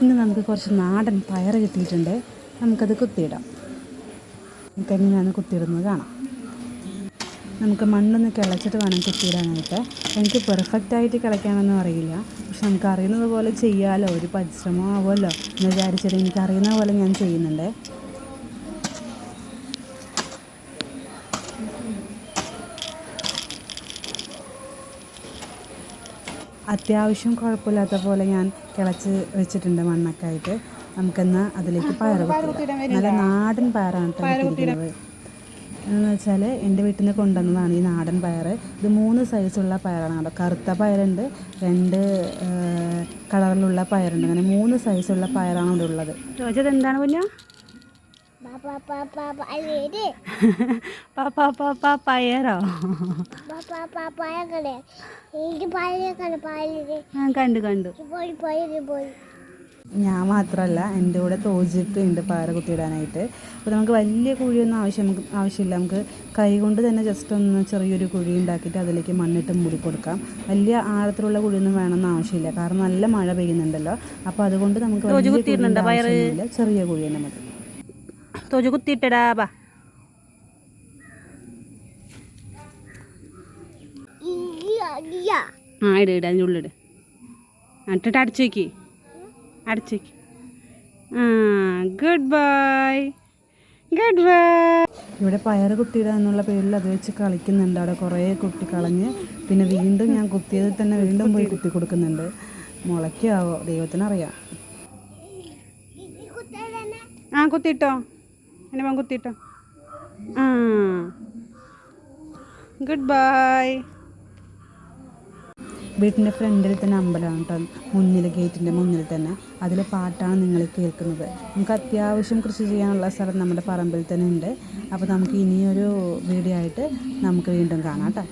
ഇന്ന് നമുക്ക് കുറച്ച് നാടൻ പയർ കിട്ടിയിട്ടുണ്ട്. നമുക്കത് കുത്തിയിടാം. നമുക്ക് എങ്ങനെയാണ് കുത്തിയിടുന്നത് കാണാം. നമുക്ക് മണ്ണൊന്ന് കിളച്ചിട്ട് വേണം കുത്തിയിടാനായിട്ട്. എനിക്ക് പെർഫെക്റ്റായിട്ട് കിളയ്ക്കാനൊന്നും അറിയില്ല, പക്ഷെ നമുക്ക് അറിയുന്നത് പോലെ ചെയ്യാമല്ലോ, ഒരു പരിശ്രമം ആവുമല്ലോ എന്ന് വിചാരിച്ചിട്ട് എനിക്ക് അറിയുന്ന പോലെ ഞാൻ ചെയ്യുന്നുണ്ട്. അത്യാവശ്യം കുഴപ്പമില്ലാത്ത പോലെ ഞാൻ കിളച്ച് വെച്ചിട്ടുണ്ട് മണ്ണൊക്കെ ആയിട്ട്. നമുക്കെന്നാൽ അതിലേക്ക് പയർ കുത്തിയിടാം. നല്ല നാടൻ പയറാണ് കിട്ടിയിരിക്കുന്നത്. എന്ന് വെച്ചാൽ എൻ്റെ വീട്ടിൽ നിന്ന് കൊണ്ടുവന്നതാണ് ഈ നാടൻ പയർ. ഇത് 3 സൈസുള്ള പയറാണ് കേട്ടോ. കറുത്ത പയറുണ്ട്, 2 കളറിലുള്ള പയറുണ്ട്. അങ്ങനെ 3 സൈസുള്ള പയറാണ് ഇവിടെ ഉള്ളത്. ചോദിച്ചത് എന്താണ് കുഞ്ഞോ? പയറോ? കണ്ടു. ഞാൻ മാത്രമല്ല, എൻ്റെ കൂടെ തോജിട്ട് ഉണ്ട് പയർ കുത്തിയിടാനായിട്ട്. അപ്പോൾ നമുക്ക് വലിയ കുഴിയൊന്നും ആവശ്യമില്ല. നമുക്ക് കൈ കൊണ്ട് തന്നെ ജസ്റ്റ് ഒന്ന് ചെറിയൊരു കുഴി ഉണ്ടാക്കിയിട്ട് അതിലേക്ക് മണ്ണിട്ട് മൂടി കൊടുക്കാം. വലിയ ആഴത്തിലുള്ള കുഴിയൊന്നും വേണമെന്ന് ആവശ്യമില്ല, കാരണം നല്ല മഴ പെയ്യുന്നുണ്ടല്ലോ. അപ്പോൾ അതുകൊണ്ട് നമുക്ക് ആവശ്യമില്ല, ചെറിയ കുഴി തന്നെ മതി. തോജ് കുത്തിയിട്ടടാ ബാ. ഇട് അതിൻ്റെ ഉള്ളിട്. എന്നിട്ട് അടച്ചു വയ്ക്ക്. Good bye. ഇവിടെ പയർ കുത്തിയിടുക എന്നുള്ള പേരിൽ അത് വെച്ച് കളിക്കുന്നുണ്ട്. അവിടെ കുറേ കുത്തി കളഞ്ഞ് പിന്നെ വീണ്ടും ഞാൻ കുത്തിയതിൽ തന്നെ വീണ്ടും പോയി കുത്തി കൊടുക്കുന്നുണ്ട്. മുളയ്ക്കാവോ ദൈവത്തിനറിയാം. കുത്തിയിട്ടോ, എൻ്റെ മോൻ കുത്തിയിട്ടോ. Good bye. വീട്ടിൻ്റെ ഫ്രണ്ടിൽ തന്നെ അമ്പലമാണ് കേട്ടോ, മുന്നിൽ ഗേറ്റിൻ്റെ മുന്നിൽ തന്നെ. അതിൽ പാട്ടാണ് നിങ്ങൾ കേൾക്കുന്നത്. നമുക്ക് അത്യാവശ്യം കൃഷി ചെയ്യാനുള്ള സ്ഥലം നമ്മുടെ പറമ്പിൽ തന്നെ ഉണ്ട്. അപ്പോൾ നമുക്ക് ഇനിയൊരു വീഡിയോ ആയിട്ട് നമുക്ക് വീണ്ടും കാണാം കേട്ടോ.